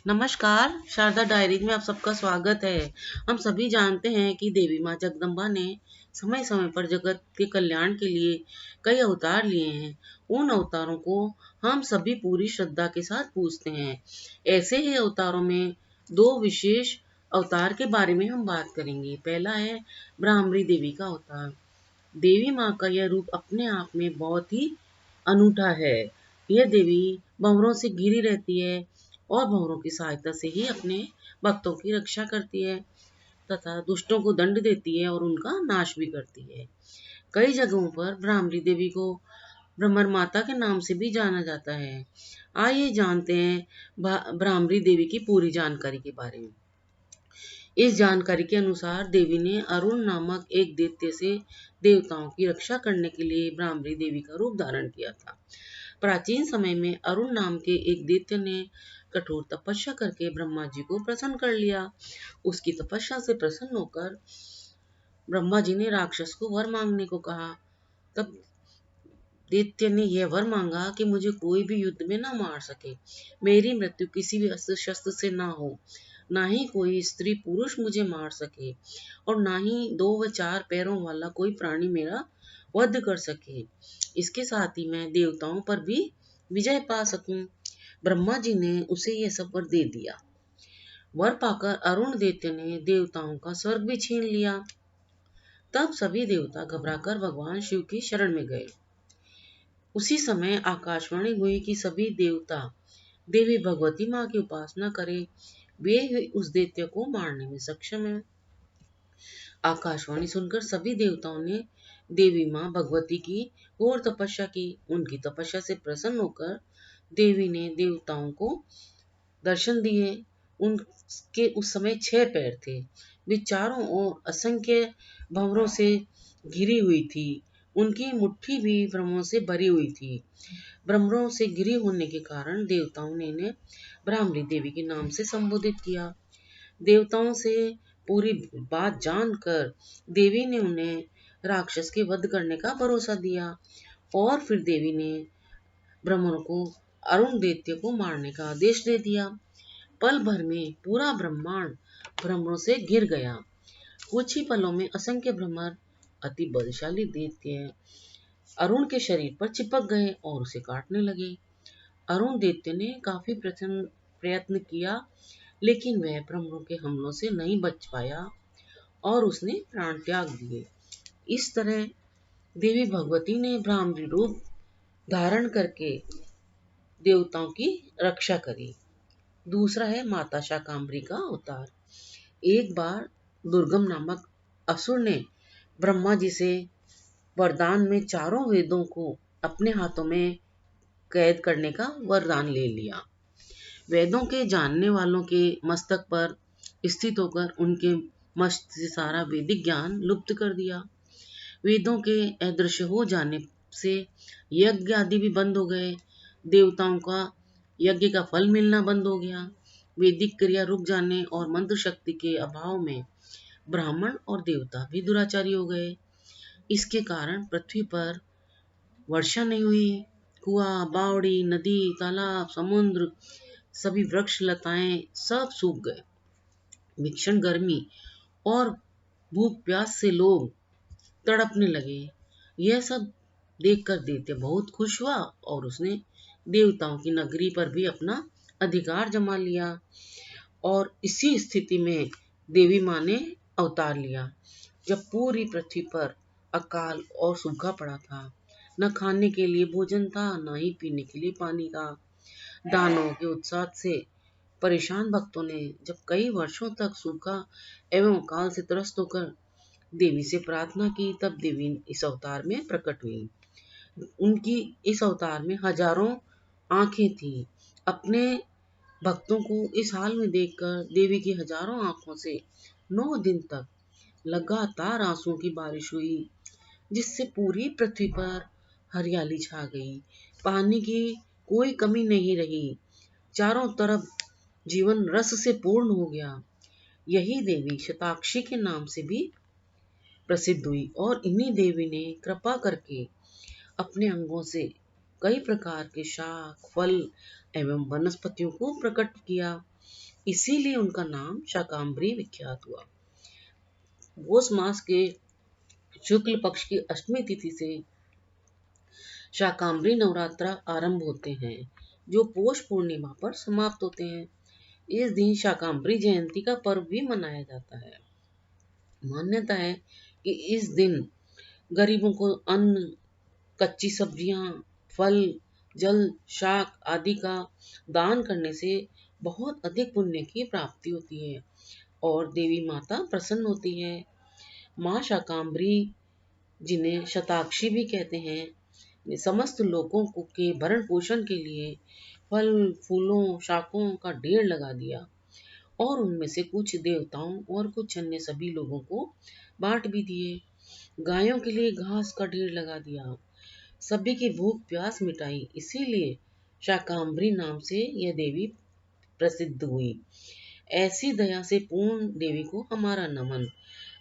नमस्कार, शारदा डायरी में आप सबका स्वागत है। हम सभी जानते हैं कि देवी माँ जगदम्बा ने समय समय पर जगत के कल्याण के लिए कई अवतार लिए हैं। उन अवतारों को हम सभी पूरी श्रद्धा के साथ पूजते हैं। ऐसे ही अवतारों में दो विशेष अवतार के बारे में हम बात करेंगे। पहला है ब्राह्मणी देवी का अवतार। देवी माँ का यह रूप अपने आप में बहुत ही अनूठा है। यह देवी भंवरों से घिरी रहती है और भंवरों की सहायता से ही अपने भक्तों की रक्षा करती है तथा दुष्टों को दंड देती है और उनका नाश भी करती है। कई जगहों पर ब्राह्मणी देवी को भ्रमर माता के नाम से भी जाना जाता है। आइए जानते हैं ब्राह्मणी देवी की पूरी जानकारी के बारे में। इस जानकारी के अनुसार देवी ने अरुण नामक एक दैत्य से देवताओं की रक्षा करने के लिए ब्राह्मणी देवी का रूप धारण किया था। प्राचीन समय में अरुण नाम के एक दैत्य ने कठोर तपस्या करके ब्रह्मा जी को प्रसन्न कर लिया। उसकी तपस्या से प्रसन्न होकर ब्रह्मा जी ने राक्षस को वर मांगने को कहा। तब दैत्य ने यह वर मांगा कि मुझे कोई भी युद्ध में न मार सके, मेरी मृत्यु किसी भी अस्त्र शस्त्र से न हो, ना ही कोई स्त्री पुरुष मुझे मार सके और ना ही 2 व 4 पैरों वाला कोई प्राणी मेरा वध कर सके। इसके साथ ही मैं देवताओं पर भी विजय पा सकूं। ब्रह्मा जी ने उसे यह सब वर दे दिया। वर पाकर अरुण दैत्य ने देवताओं का स्वर्ग भी छीन लिया। तब सभी देवता घबराकर भगवान शिव की शरण में गए। उसी समय आकाशवाणी हुई कि सभी देवता देवी भगवती माँ की उपासना करें, वे ही उस दैत्य को मारने में सक्षम है। आकाशवाणी सुनकर सभी देवताओं ने देवी माँ भगवती की घोर तपस्या की। उनकी तपस्या से प्रसन्न होकर देवी ने देवताओं को दर्शन दिए। उनके उस समय 6 पैर थे। वे चारों ओर असंख्य भंवरों से घिरी हुई थी। उनकी मुट्ठी भी भ्रमरों से भरी हुई थी। भ्रमरों से घिरी होने के कारण देवताओं ने इन्हें ब्राह्मणी देवी के नाम से संबोधित किया। देवताओं से पूरी बात जानकर देवी ने उन्हें राक्षस के वध करने का भरोसा दिया और फिर देवी ने भ्रमरों को अरुण दैत्य को मारने का आदेश दे दिया। पल भर में पूरा ब्रह्मांड भ्रमरों से घिर गया। कुछ ही पलों में असंख्य भ्रमर अति बलशाली दैत्य अरुण के शरीर पर चिपक गए और उसे काटने लगे। अरुण दैत्य ने काफी प्रयत्न किया, लेकिन वह भ्रमरों के हमलों से नहीं बच पाया और उसने प्राण त्याग दिए। इस तरह देवी भगवती ने ब्राह्मणी रूप धारण करके देवताओं की रक्षा करी। दूसरा है माता शाकंभरी का अवतार। एक बार दुर्गम नामक असुर ने ब्रह्मा जी से वरदान में चारों वेदों को अपने हाथों में कैद करने का वरदान ले लिया। वेदों के जानने वालों के मस्तक पर स्थित होकर उनके मस्त से सारा वैदिक ज्ञान लुप्त कर दिया। वेदों के अदृश्य हो जाने से यज्ञ आदि भी बंद हो गए। देवताओं का यज्ञ का फल मिलना बंद हो गया। वैदिक क्रिया रुक जाने और मंत्र शक्ति के अभाव में ब्राह्मण और देवता भी दुराचारी हो गए। इसके कारण पृथ्वी पर वर्षा नहीं हुई। कुआं, बावड़ी, नदी, तालाब, समुद्र, सभी वृक्ष लताएं सब सूख गए। भीषण गर्मी और भूख प्यास से लोग तड़पने लगे। यह सब देखकर दैत्य बहुत खुश हुआ और उसने देवताओं की नगरी पर भी अपना अधिकार जमा लिया। और इसी स्थिति में देवी माँ ने अवतार लिया, जब पूरी पृथ्वी पर अकाल और सूखा पड़ा था। न खाने के लिए भोजन था, न ही पीने के लिए पानी था। दानवों के उत्साह से परेशान भक्तों ने जब कई वर्षों तक सूखा एवं अकाल से त्रस्त होकर देवी से प्रार्थना की, तब देवी इस अवतार में प्रकट हुई। उनकी इस अवतार में हजारों आंखें थी। अपने भक्तों को इस हाल में देखकर देवी की हजारों आंखों से 9 दिन तक लगातार आंसुओं की बारिश हुई, जिससे पूरी पृथ्वी पर हरियाली छा गई। पानी की कोई कमी नहीं रही। चारों तरफ जीवन रस से पूर्ण हो गया। यही देवी शताक्षी के नाम से भी प्रसिद्ध हुई और इन्हीं देवी ने कृपा करके अपने अंगों से कई प्रकार के शाक, फल एवं वनस्पतियों को प्रकट किया। इसीलिए उनका नाम शाकंभरी विख्यात हुआ। पौष मास के शुक्ल पक्ष की अष्टमी तिथि से शाकंभरी नवरात्र आरंभ होते हैं, जो पौष पूर्णिमा पर समाप्त होते हैं। इस दिन शाकंभरी जयंती का पर्व भी मनाया जाता है। मान्यता है कि इस दिन गरीबों को अन्न, कच्ची सब्जियां, फल, जल, शाक आदि का दान करने से बहुत अधिक पुण्य की प्राप्ति होती है और देवी माता प्रसन्न होती है। माँ शाकंभरी, जिन्हें शताक्षी भी कहते हैं, ने समस्त लोगों को के भरण पोषण के लिए फल, फूलों, शाकों का ढेर लगा दिया और उनमें से कुछ देवताओं और कुछ अन्य सभी लोगों को बांट भी दिए। गायों के लिए घास का ढेर लगा दिया। सभी की भूख प्यास मिटाई। इसीलिए शाकंभरी नाम से यह देवी प्रसिद्ध हुई। ऐसी दया से पूर्ण देवी को हमारा नमन,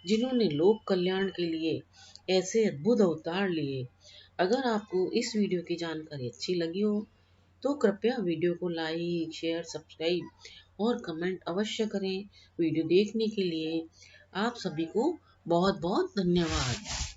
जिन्होंने लोक कल्याण के लिए ऐसे अद्भुत अवतार लिए। अगर आपको इस वीडियो की जानकारी अच्छी लगी हो तो कृपया वीडियो को लाइक, शेयर, सब्सक्राइब और कमेंट अवश्य करें। वीडियो देखने के लिए आप सभी को बहुत बहुत धन्यवाद।